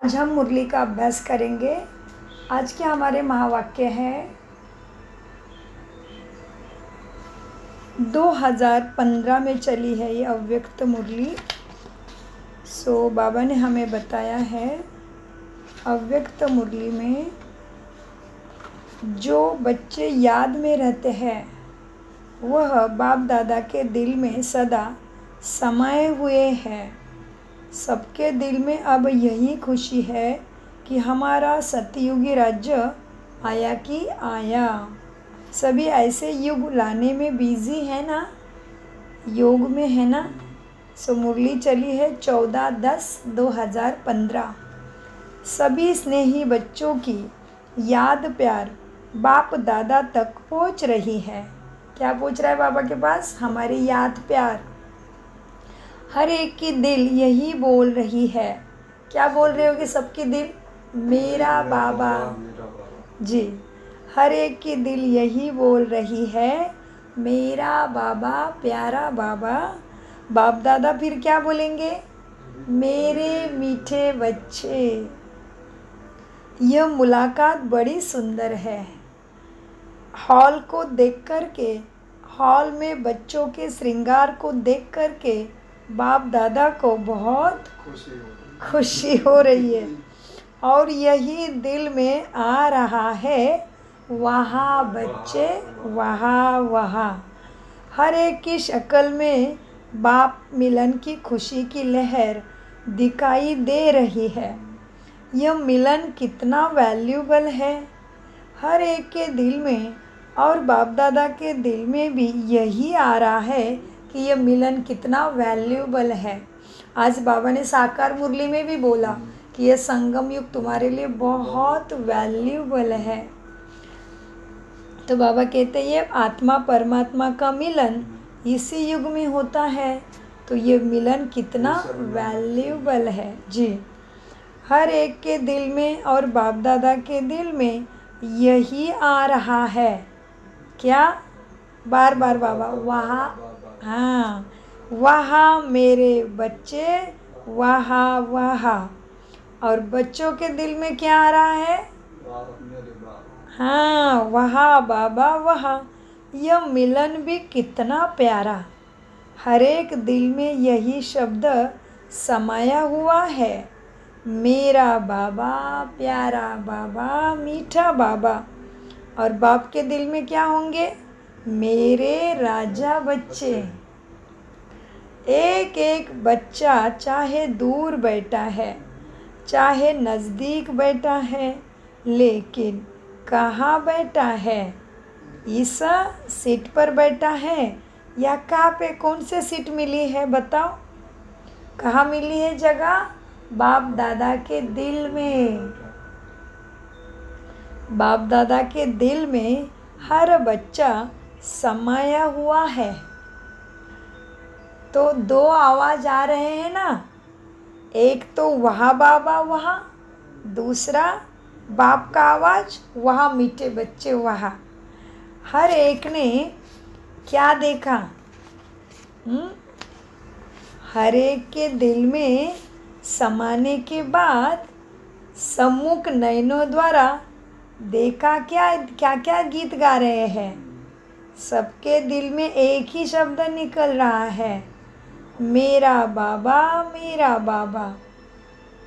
आज हम मुरली का अभ्यास करेंगे। आज के हमारे महावाक्य हैं 2015 में चली है ये अव्यक्त मुरली। बाबा ने हमें बताया है अव्यक्त मुरली में जो बच्चे याद में रहते हैं वह बाप दादा के दिल में सदा समाये हुए हैं। सबके दिल में अब यही खुशी है कि हमारा सतयुगी राज्य आया कि आया। सभी ऐसे युग लाने में बिजी है ना, योग में है ना। मुरली चली है 14/10/2015। सभी स्नेही बच्चों की याद प्यार बाप दादा तक पहुंच रही है। क्या पहुंच रहा है बाबा के पास? हमारी याद प्यार। हर एक की दिल यही बोल रही है। क्या बोल रहे होगे सबकी दिल? मेरा बाबा जी। हर एक की दिल यही बोल रही है, मेरा बाबा, प्यारा बाबा। बाप दादा फिर क्या बोलेंगे? मेरे मीठे बच्चे। यह मुलाकात बड़ी सुंदर है। हॉल को देख कर के, हॉल में बच्चों के श्रृंगार को देख कर के बाप दादा को बहुत खुशी हो रही है। और यही दिल में आ रहा है, वहाँ बच्चे वहाँ वहाँ। हर एक की शक्ल में बाप मिलन की खुशी की लहर दिखाई दे रही है। यह मिलन कितना वैल्यूबल है। हर एक के दिल में और बाप दादा के दिल में भी यही आ रहा है कि यह मिलन कितना वैल्यूबल है। आज बाबा ने साकार मुरली में भी बोला कि यह संगम युग तुम्हारे लिए बहुत वैल्यूबल है। तो बाबा कहते हैं ये आत्मा परमात्मा का मिलन इसी युग में होता है, तो ये मिलन कितना वैल्यूबल है जी। हर एक के दिल में और बाप दादा के दिल में यही आ रहा है। क्या? बार बार बाबा वहाँ, हाँ, वहाँ मेरे बच्चे, वहाँ वहाँ। और बच्चों के दिल में क्या आ रहा है? हाँ, वहाँ बाबा वहाँ। यह मिलन भी कितना प्यारा। हर एक दिल में यही शब्द समाया हुआ है, मेरा बाबा, प्यारा बाबा, मीठा बाबा। और बाप के दिल में क्या होंगे? मेरे राजा बच्चे। एक एक बच्चा चाहे दूर बैठा है, चाहे नज़दीक बैठा है, लेकिन कहाँ बैठा है? इस सीट पर बैठा है या कहाँ पे? कौन से सीट मिली है बताओ? कहाँ मिली है जगह? बाप दादा के दिल में। बाप दादा के दिल में हर बच्चा समाया हुआ है। तो दो आवाज़ आ रहे हैं ना, एक तो वहाँ बाबा वहाँ, दूसरा बाप का आवाज़ वहाँ मीठे बच्चे वहाँ। हर एक ने क्या देखा? हर एक के दिल में समाने के बाद सम्मुख नयनों द्वारा देखा क्या क्या क्या गीत गा रहे हैं। सबके दिल में एक ही शब्द निकल रहा है, मेरा बाबा, मेरा बाबा।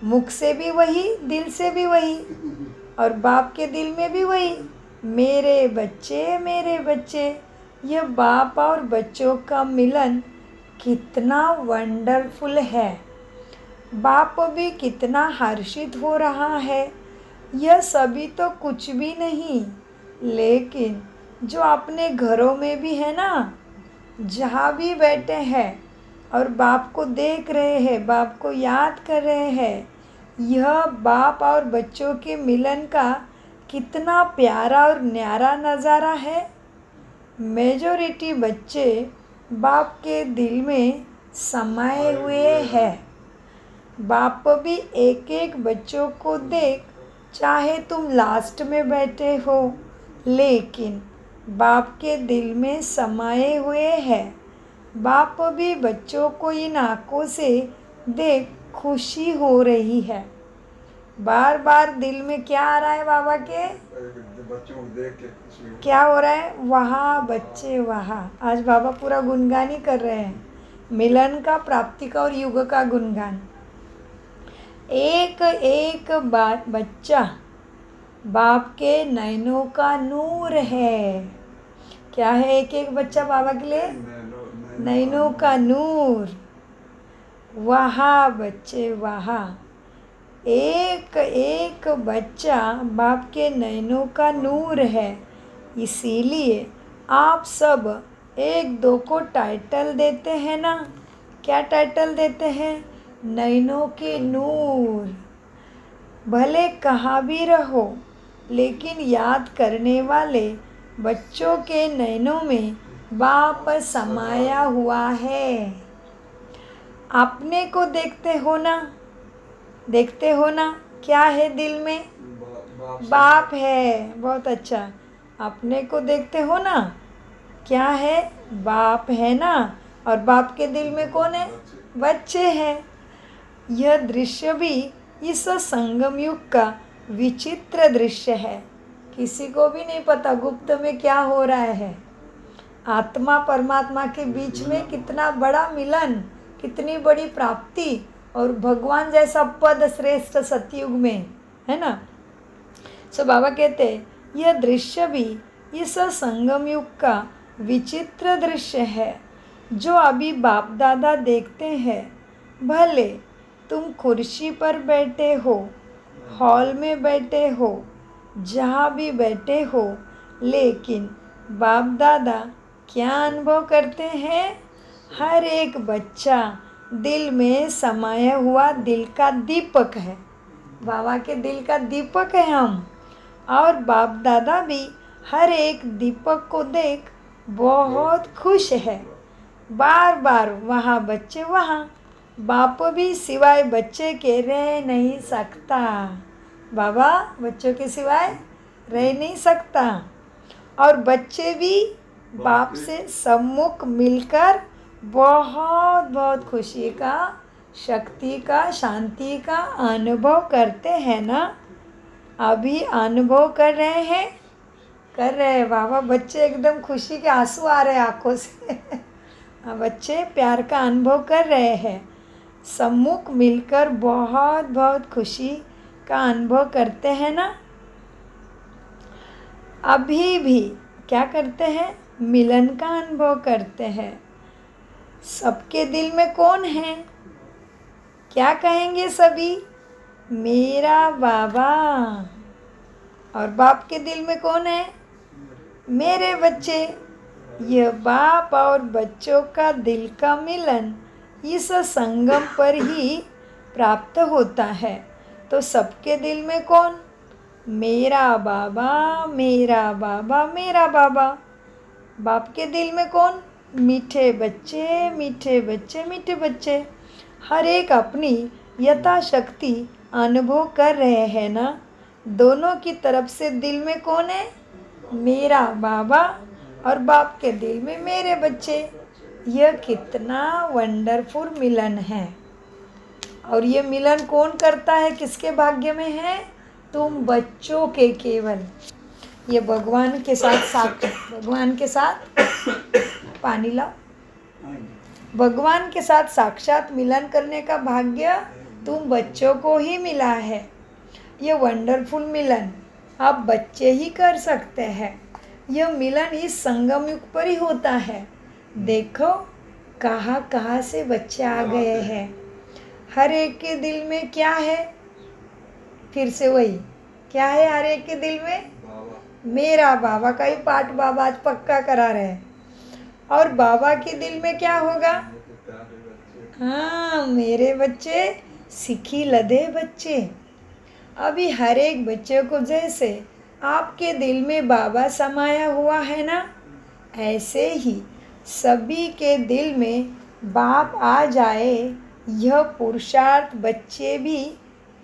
मुख से भी वही, दिल से भी वही, और बाप के दिल में भी वही, मेरे बच्चे, मेरे बच्चे। यह बाप और बच्चों का मिलन कितना वंडरफुल है। बाप भी कितना हर्षित हो रहा है। यह सभी तो कुछ भी नहीं, लेकिन जो अपने घरों में भी है ना, जहाँ भी बैठे हैं और बाप को देख रहे हैं, बाप को याद कर रहे हैं, यह बाप और बच्चों के मिलन का कितना प्यारा और न्यारा नज़ारा है। मेजॉरिटी बच्चे बाप के दिल में समाये हुए हैं। बाप भी एक एक बच्चों को देख, चाहे तुम लास्ट में बैठे हो, लेकिन बाप के दिल में समाये हुए हैं। बाप भी बच्चों को इन आँखों से देख खुशी हो रही है। बार बार दिल में क्या आ रहा है बाबा के? बच्चों को देख के खुशी हो। क्या हो रहा है? वहाँ बच्चे वहाँ। आज बाबा पूरा गुणगान ही कर रहे हैं, मिलन का, प्राप्ति का और युग का गुणगान। एक एक बच्चा बाप के नैनों का नूर है। क्या है एक एक बच्चा बाबा के लिए? नैनों का नूर। वहाँ बच्चे वहाँ, एक एक बच्चा बाप के नैनों का नूर है। इसीलिए आप सब एक दो को टाइटल देते हैं ना। क्या टाइटल देते हैं? नैनों के नूर। भले कहाँ भी रहो, लेकिन याद करने वाले बच्चों के नैनों में बाप समाया हुआ है। अपने को देखते हो ना, देखते हो ना, क्या है दिल में? बाप है। बहुत अच्छा। अपने को देखते हो ना, क्या है? बाप है ना। और बाप के दिल में कौन है? बच्चे हैं। यह दृश्य भी इस संगम युग का विचित्र दृश्य है। किसी को भी नहीं पता गुप्त में क्या हो रहा है। आत्मा परमात्मा के बीच में कितना बड़ा मिलन, कितनी बड़ी प्राप्ति, और भगवान जैसा पद श्रेष्ठ सतयुग में है ना। सो बाबा कहते यह दृश्य भी इस संगम युग का विचित्र दृश्य है जो अभी बाप दादा देखते हैं। भले तुम कुर्सी पर बैठे हो, हॉल में बैठे हो, जहाँ भी बैठे हो, लेकिन बाप दादा क्या अनुभव करते हैं? हर एक बच्चा दिल में समाया हुआ दिल का दीपक है। बाबा के दिल का दीपक है हम। और बाप दादा भी हर एक दीपक को देख बहुत खुश है। बार बार वहाँ बच्चे वहाँ, बाप भी सिवाय बच्चे के रह नहीं सकता। बाबा बच्चों के सिवाय रह नहीं सकता। और बच्चे भी बाप से सम्मुख मिलकर बहुत बहुत खुशी का, शक्ति का, शांति का अनुभव करते हैं ना। अभी अनुभव कर रहे हैं, कर रहे हैं बाबा। बच्चे एकदम खुशी के आंसू आ रहे हैं आँखों से। बच्चे प्यार का अनुभव कर रहे हैं, सम्मुख मिलकर बहुत बहुत खुशी का अनुभव करते हैं ना। अभी भी क्या करते हैं? मिलन का अनुभव करते हैं। सबके दिल में कौन है? क्या कहेंगे सभी? मेरा बाबा। और बाप के दिल में कौन है? मेरे बच्चे। यह बाप और बच्चों का दिल का मिलन इस संगम पर ही प्राप्त होता है। तो सबके दिल में कौन? मेरा बाबा, मेरा बाबा, मेरा बाबा। बाप के दिल में कौन? मीठे बच्चे, मीठे बच्चे, मीठे बच्चे। हर एक अपनी यथाशक्ति अनुभव कर रहे हैं ना। दोनों की तरफ से दिल में कौन है? मेरा बाबा, और बाप के दिल में मेरे बच्चे। यह कितना वंडरफुल मिलन है। और ये मिलन कौन करता है? किसके भाग्य में है? तुम बच्चों के केवल। ये भगवान के साथ भगवान के साथ पानी लाओ। भगवान के साथ साक्षात मिलन करने का भाग्य तुम बच्चों को ही मिला है। ये वंडरफुल मिलन आप बच्चे ही कर सकते हैं। यह मिलन इस संगम युग पर ही होता है। देखो कहाँ कहाँ से बच्चे आ गए हैं। हर एक के दिल में क्या है? फिर से वही, क्या है हर एक के दिल में? मेरा बाबा का ही पाठ बाबा आज पक्का करा रहे हैं। और बाबा के दिल में क्या होगा? हाँ, मेरे बच्चे, सीखी लदे बच्चे। अभी हर एक बच्चे को जैसे आपके दिल में बाबा समाया हुआ है ना, ऐसे ही सभी के दिल में बाप आ जाए, यह पुरुषार्थ बच्चे भी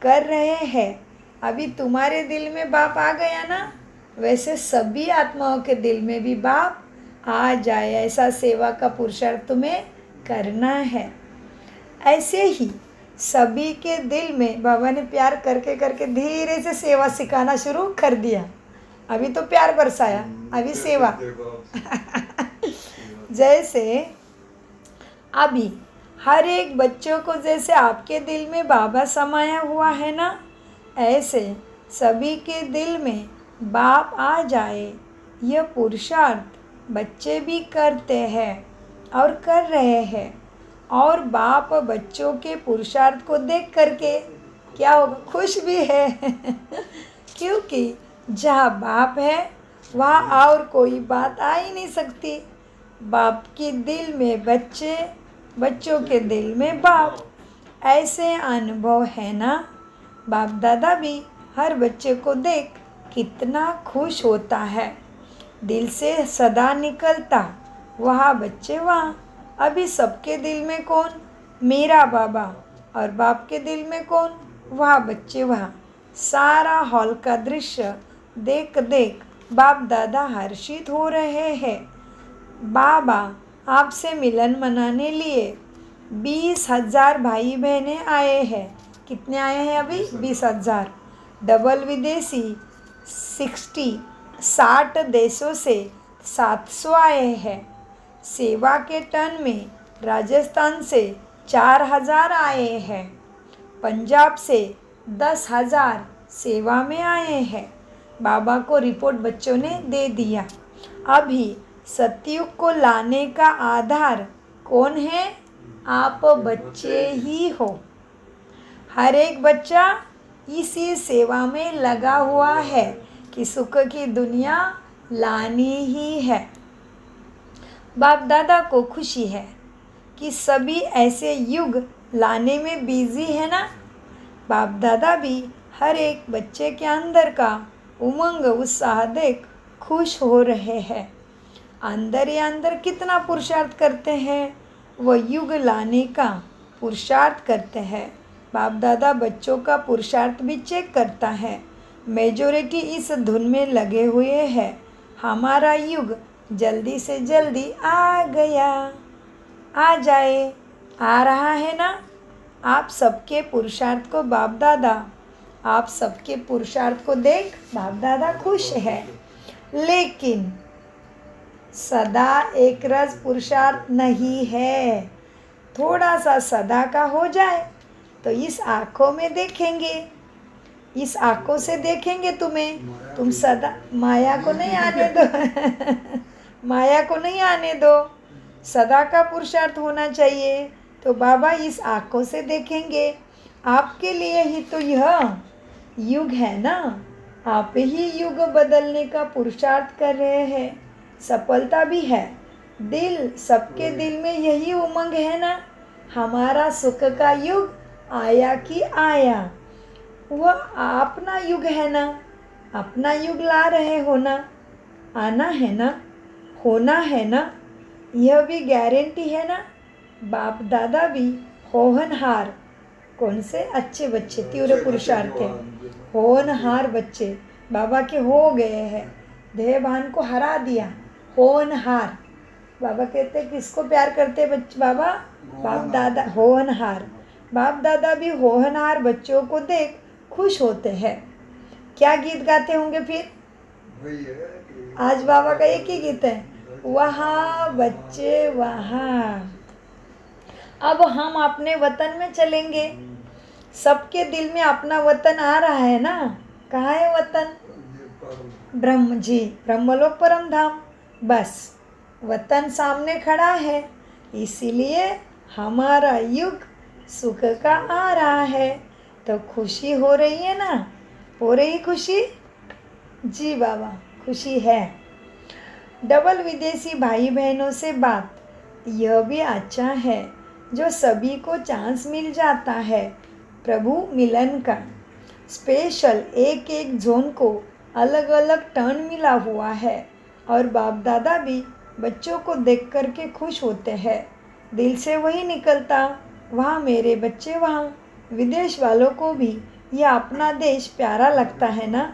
कर रहे हैं। अभी तुम्हारे दिल में बाप आ गया ना, वैसे सभी आत्माओं के दिल में भी बाप आ जाए, ऐसा सेवा का पुरुषार्थ तुम्हें करना है। ऐसे ही सभी के दिल में बाबा ने प्यार करके करके धीरे से सेवा सिखाना शुरू कर दिया। अभी तो प्यार बरसाया, अभी सेवा। जैसे अभी हर एक बच्चों को जैसे आपके दिल में बाबा समाया हुआ है ना, ऐसे सभी के दिल में बाप आ जाए, यह पुरुषार्थ बच्चे भी करते हैं और कर रहे हैं। और बाप बच्चों के पुरुषार्थ को देख करके क्या होगा, खुश भी है। क्योंकि जहाँ बाप है वहाँ और कोई बात आ ही नहीं सकती। बाप के दिल में बच्चे, बच्चों के दिल में बाप, ऐसे अनुभव है ना। बाप दादा भी हर बच्चे को देख कितना खुश होता है, दिल से सदा निकलता वहाँ बच्चे वहाँ। अभी सबके दिल में कौन, मेरा बाबा, और बाप के दिल में कौन, वहाँ बच्चे वहाँ। सारा हॉल का दृश्य देख देख बाप दादा हर्षित हो रहे हैं। बाबा आपसे मिलन मनाने लिए 20,000 भाई बहनें आए हैं। कितने आए हैं अभी? 20,000। डबल विदेशी 60 देशों से 700 आए हैं। सेवा के टन में राजस्थान से 4,000 आए हैं। पंजाब से 10,000 सेवा में आए हैं। बाबा को रिपोर्ट बच्चों ने दे दिया। अभी सतयुग को लाने का आधार कौन है? आप बच्चे ही हो। हर एक बच्चा इसी सेवा में लगा हुआ है कि सुख की दुनिया लानी ही है। बाप दादा को खुशी है कि सभी ऐसे युग लाने में बिजी है ना। बाप दादा भी हर एक बच्चे के अंदर का उमंग उत्साह देख खुश हो रहे हैं। अंदर ही अंदर कितना पुरुषार्थ करते हैं, वह युग लाने का पुरुषार्थ करते हैं। बाप दादा बच्चों का पुरुषार्थ भी चेक करता है। मेजॉरिटी इस धुन में लगे हुए हैं, हमारा युग जल्दी से जल्दी आ गया, आ जाए, आ रहा है ना। आप सबके पुरुषार्थ को बाप दादा, आप सबके पुरुषार्थ को देख बाप दादा खुश है। लेकिन सदा एक रस पुरुषार्थ नहीं है। थोड़ा सा सदा का हो जाए तो इस आँखों में देखेंगे, इस आँखों से देखेंगे तुम्हें। तुम सदा माया को नहीं आने दो। माया को नहीं आने दो। सदा का पुरुषार्थ होना चाहिए। तो बाबा इस आँखों से देखेंगे। आपके लिए ही तो यह युग है ना। आप ही युग बदलने का पुरुषार्थ कर रहे हैं। सफलता भी है। दिल, सबके दिल में यही उमंग है ना, हमारा सुख का युग आया कि आया। वह अपना युग है ना, अपना युग ला रहे हो ना, आना है ना, होना है ना, यह भी गारंटी है ना। बाप दादा भी होनहार, कौन से अच्छे बच्चे, तीव्र पुरुषार्थ है, होनहार बच्चे बाबा के हो गए हैं। देहभान को हरा दिया, होनहार। बाबा कहते हैं किसको प्यार करते बच्चे बाबा? बाप दादा, होनहार। बाप दादा भी होनहार बच्चों को देख खुश होते हैं। क्या गीत गाते होंगे फिर? आज बाबा का एक ही गीत है, वहाँ बच्चे वहाँ। अब हम अपने वतन में चलेंगे। सबके दिल में अपना वतन आ रहा है ना। कहाँ है वतन? ब्रह्म जी, ब्रह्मलोक परम धाम। बस वतन सामने खड़ा है, इसीलिए हमारा युग सुख का आ रहा है। तो खुशी हो रही है ना? हो रही खुशी? जी बाबा, खुशी है। डबल विदेशी भाई बहनों से बात, यह भी अच्छा है जो सभी को चांस मिल जाता है प्रभु मिलन का। स्पेशल एक एक जोन को अलग अलग टर्न मिला हुआ है। और बाप दादा भी बच्चों को देख कर के खुश होते हैं। दिल से वही निकलता, वहाँ मेरे बच्चे वहाँ। विदेश वालों को भी यह अपना देश प्यारा लगता है ना।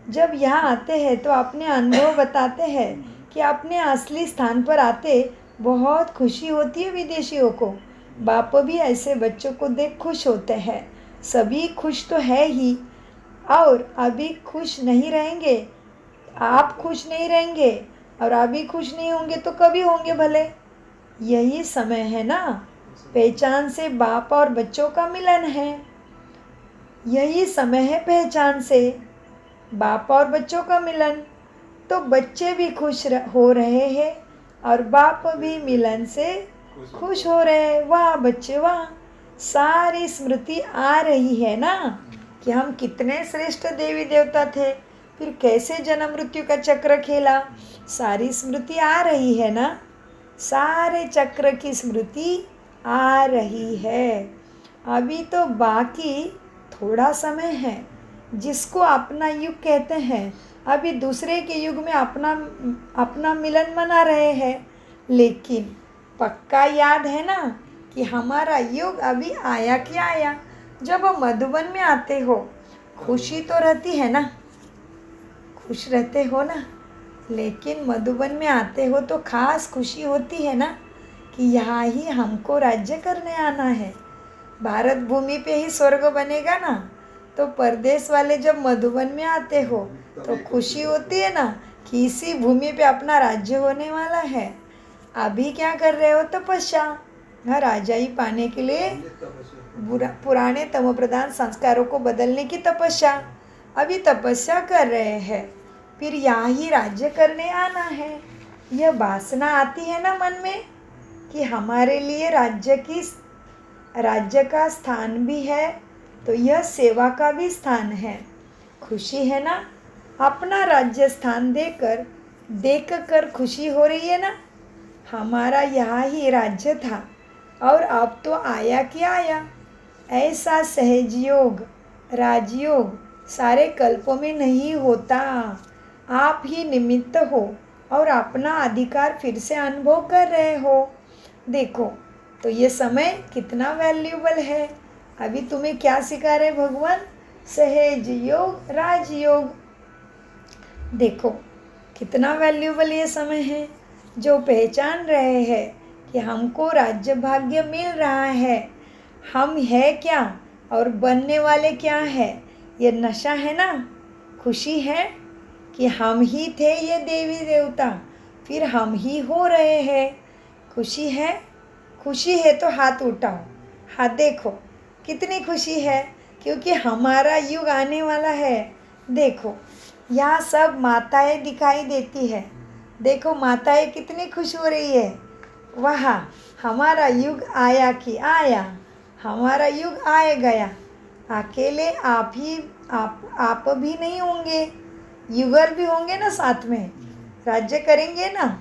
जब यहाँ आते हैं तो अपने अनुभव बताते हैं कि अपने असली स्थान पर आते बहुत खुशी होती है विदेशियों को। बाप भी ऐसे बच्चों को देख खुश होते हैं। सभी खुश तो है ही, और अभी खुश नहीं रहेंगे। आप खुश नहीं रहेंगे और अभी खुश नहीं होंगे तो कभी होंगे भले। यही समय है ना, पहचान से बाप और बच्चों का मिलन है। यही समय है पहचान से बाप और बच्चों का मिलन। तो बच्चे भी खुश हो रहे हैं और बाप भी मिलन से खुश हो रहे हैं। वाह बच्चे वाह, सारी स्मृति आ रही है ना कि हम कितने श्रेष्ठ देवी देवता थे, फिर कैसे जन्म मृत्यु का चक्र खेला। सारी स्मृति आ रही है ना, सारे चक्र की स्मृति आ रही है। अभी तो बाकी थोड़ा समय है, जिसको अपना युग कहते हैं। अभी दूसरे के युग में अपना मिलन मना रहे हैं, लेकिन पक्का याद है ना कि हमारा युग अभी आया कि आया। जब मधुबन में आते हो खुशी तो रहती है ना, खुश रहते हो ना, लेकिन मधुबन में आते हो तो खास खुशी होती है ना कि यहाँ ही हमको राज्य करने आना है। भारत भूमि पे ही स्वर्ग बनेगा ना, तो परदेश वाले जब मधुबन में आते हो तो खुशी होती है ना कि इसी भूमि पे अपना राज्य होने वाला है। अभी क्या कर रहे हो? तपस्या, हाँ, राजाई पाने के लिए पुराने तमो प्रधान संस्कारों को बदलने की तपस्या। अभी तपस्या कर रहे हैं, फिर यहाँ ही राज्य करने आना है। यह वासना आती है ना मन में कि हमारे लिए राज्य का स्थान भी है, तो यह सेवा का भी स्थान है। खुशी है ना, अपना राज्य स्थान देख कर खुशी हो रही है ना। हमारा यहाँ ही राज्य था और अब तो आया कि आया। ऐसा सहज योग, राजयोग सारे कल्पों में नहीं होता। आप ही निमित्त हो और अपना अधिकार फिर से अनुभव कर रहे हो। देखो तो ये समय कितना वैल्यूबल है। अभी तुम्हें क्या सिखा रहे भगवान? सहज योग, राजयोग। देखो कितना वैल्यूबल ये समय है। जो पहचान रहे हैं कि हमको राज्य भाग्य मिल रहा है, हम है क्या और बनने वाले क्या है, ये नशा है ना। खुशी है कि हम ही थे ये देवी देवता, फिर हम ही हो रहे हैं। खुशी है, खुशी है तो हाथ उठाओ, हाथ देखो कितनी खुशी है, क्योंकि हमारा युग आने वाला है। देखो यहाँ सब माताएं दिखाई देती है। देखो माताएं कितनी खुश हो रही है। वाह, हमारा युग आया कि आया, हमारा युग आए गया। अकेले आप भी नहीं होंगे, युगल भी होंगे ना, साथ में राज्य करेंगे ना।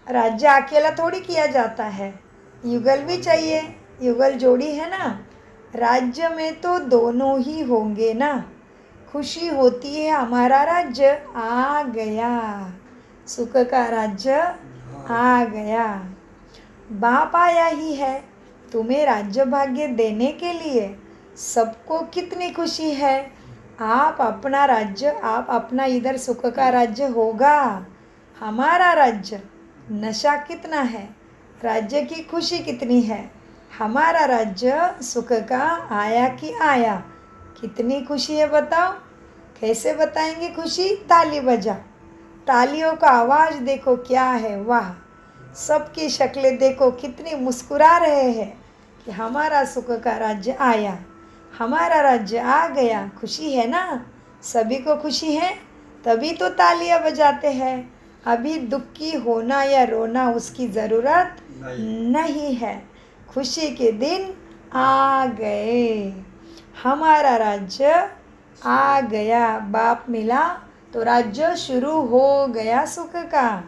राज्य अकेला थोड़ी किया जाता है, युगल भी चाहिए, युगल जोड़ी है ना। राज्य में तो दोनों ही होंगे ना। खुशी होती है हमारा राज्य आ गया, सुख का राज्य आ गया। बाप आया ही है तुम्हें राज्य भाग्य देने के लिए। सबको कितनी खुशी है। आप अपना राज्य, आप अपना इधर सुख का राज्य होगा। हमारा राज्य नशा कितना है, राज्य की खुशी कितनी है। हमारा राज्य सुख का आया कि आया, कितनी खुशी है बताओ। कैसे बताएंगे खुशी? ताली बजा, तालियों का आवाज़ देखो क्या है। वाह, सबकी शक्लें देखो कितनी मुस्कुरा रहे हैं कि हमारा सुख का राज्य आया, हमारा राज्य आ गया। खुशी है ना, सभी को खुशी है, तभी तो तालियां बजाते हैं। अभी दुखी होना या रोना उसकी ज़रूरत नहीं है। खुशी के दिन आ गए, हमारा राज्य आ गया। बाप मिला तो राज्य शुरू हो गया सुख का।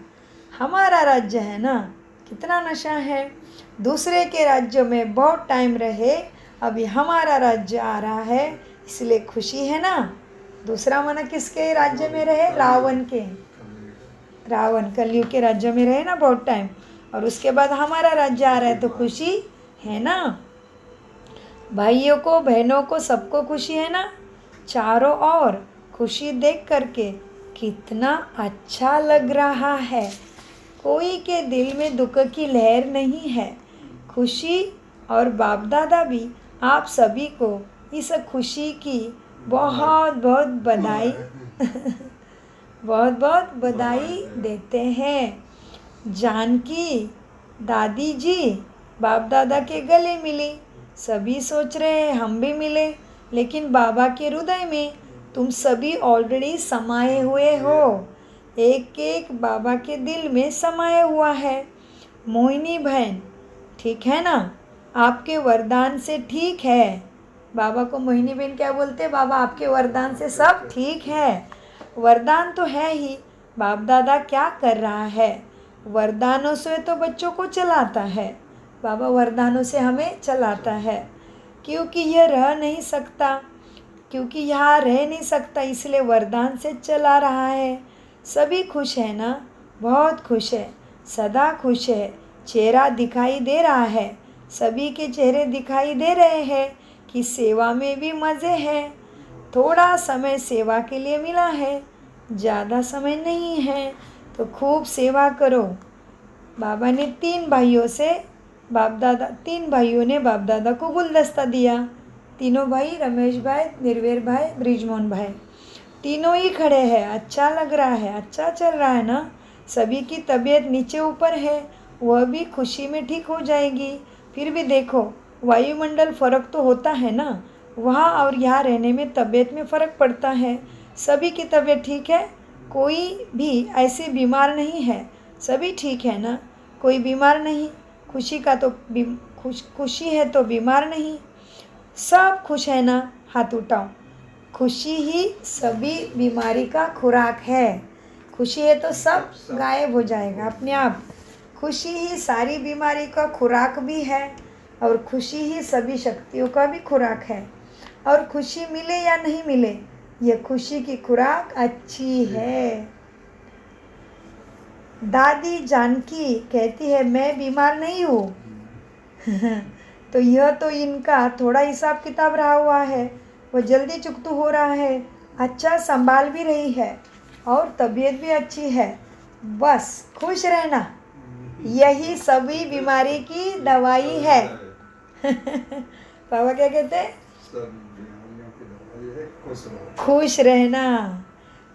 हमारा राज्य है ना, कितना नशा है। दूसरे के राज्य में बहुत टाइम रहे, अभी हमारा राज्य आ रहा है, इसलिए खुशी है ना। दूसरा मना किसके राज्य में रहे? रावण के। रावण कलयुग के राज्य में रहे ना बहुत टाइम, और उसके बाद हमारा राज्य आ रहा है, तो खुशी है ना। भाइयों को, बहनों को, सबको खुशी है ना। चारों ओर खुशी देख करके कितना अच्छा लग रहा है। कोई के दिल में दुख की लहर नहीं है। खुशी और बाप दादा भी आप सभी को इस खुशी की बहुत बहुत बधाई बहुत बहुत बधाई देते हैं। जानकी दादी जी बाप दादा के गले मिली। सभी सोच रहे हैं हम भी मिले, लेकिन बाबा के हृदय में तुम सभी ऑलरेडी समाये हुए हो। एक एक बाबा के दिल में समाया हुआ है। मोहिनी बहन ठीक है ना, आपके वरदान से ठीक है। बाबा को मोहिनी बहन क्या बोलते हैं? बाबा आपके वरदान से सब ठीक है। वरदान तो है ही, बाप दादा क्या कर रहा है? वरदानों से तो बच्चों को चलाता है। बाबा वरदानों से हमें चलाता है, क्योंकि यह रह नहीं सकता, क्योंकि यहाँ रह नहीं सकता, इसलिए वरदान से चला रहा है। सभी खुश है ना? बहुत खुश है, सदा खुश है। चेहरा दिखाई दे रहा है, सभी के चेहरे दिखाई दे रहे हैं कि सेवा में भी मज़े हैं। थोड़ा समय सेवा के लिए मिला है, ज़्यादा समय नहीं है, तो खूब सेवा करो। बाबा ने तीन भाइयों ने बाप दादा को गुलदस्ता दिया। तीनों भाई, रमेश भाई, निर्वेर भाई, ब्रिजमोहन भाई, तीनों ही खड़े हैं। अच्छा लग रहा है, अच्छा चल रहा है ना? सभी की तबीयत नीचे ऊपर है, वह भी खुशी में ठीक हो जाएगी। फिर भी देखो, वायुमंडल फ़र्क तो होता है ना, वहाँ और यहाँ रहने में तबीयत में फ़र्क पड़ता है। सभी की तबीयत ठीक है, कोई भी ऐसे बीमार नहीं है, सभी ठीक है ना? कोई बीमार नहीं। खुशी का तो खुशी है तो बीमार नहीं। सब खुश है ना? हाथ उठाओ। खुशी ही सभी बीमारी का खुराक है। खुशी है तो सब गायब हो जाएगा अपने आप। खुशी ही सारी बीमारी का खुराक भी है, और खुशी ही सभी शक्तियों का भी खुराक है। और खुशी मिले या नहीं मिले, यह खुशी की खुराक अच्छी है। दादी जानकी कहती है मैं बीमार नहीं हूँ। तो यह तो इनका थोड़ा हिसाब किताब रहा हुआ है, वो जल्दी चुकतू हो रहा है। अच्छा संभाल भी रही है और तबीयत भी अच्छी है। बस खुश रहना, यही सभी बीमारी की दवाई है। पापा क्या कहते हैं? सब बीमारियों की दवाई है खुश रहो। खुश रहना,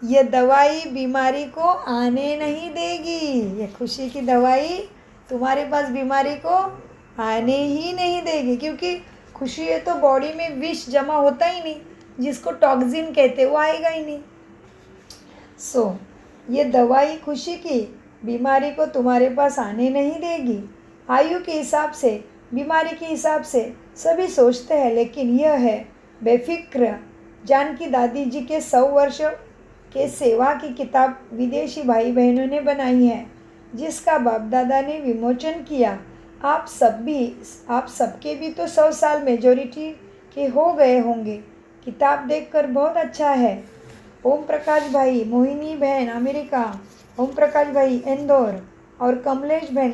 ये दवाई बीमारी को आने नहीं देगी। ये खुशी की दवाई तुम्हारे पास बीमारी को आने ही नहीं देगी, क्योंकि खुशी है तो बॉडी में विष जमा होता ही नहीं, जिसको टॉक्सिन कहते वो आएगा ही नहीं। ये दवाई खुशी की बीमारी को तुम्हारे पास आने नहीं देगी। आयु के हिसाब से, बीमारी के हिसाब से सभी सोचते हैं, लेकिन यह है बेफिक्र। जानकी दादी जी के 100 वर्ष के सेवा की किताब विदेशी भाई बहनों ने बनाई है, जिसका बाप दादा ने विमोचन किया। आप सबके भी तो 100 साल मेजॉरिटी के हो गए होंगे। किताब देखकर बहुत अच्छा है। ओम प्रकाश भाई, मोहिनी बहन अमेरिका, ओम प्रकाश भाई इंदौर और कमलेश बहन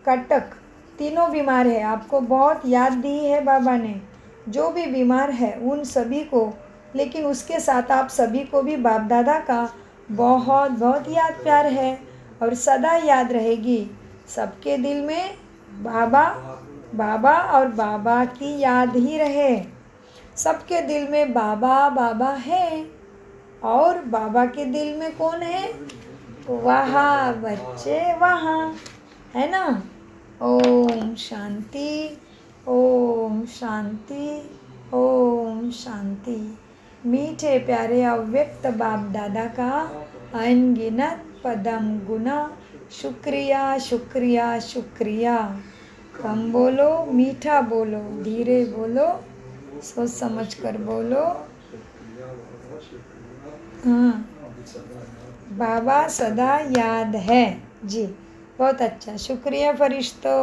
कटक, तीनों बीमार है। आपको बहुत याद दी है बाबा ने। जो भी बीमार है उन सभी को, लेकिन उसके साथ आप सभी को भी बाप दादा का बहुत बहुत याद प्यार है, और सदा याद रहेगी। सबके दिल में बाबा बाबा और बाबा की याद ही रहे। सबके दिल में बाबा बाबा है, और बाबा के दिल में कौन है? वहाँ बच्चे वहाँ, है ना? ओम शांति, ओम शांति, ओम शांति। मीठे प्यारे अव्यक्त बाप दादा का अनगिनत पदम गुना शुक्रिया शुक्रिया शुक्रिया। कम बोलो, मीठा बोलो, धीरे बोलो, सोच समझ कर बोलो। हाँ, बाबा सदा याद है जी। बहुत अच्छा, शुक्रिया फरिश्तों।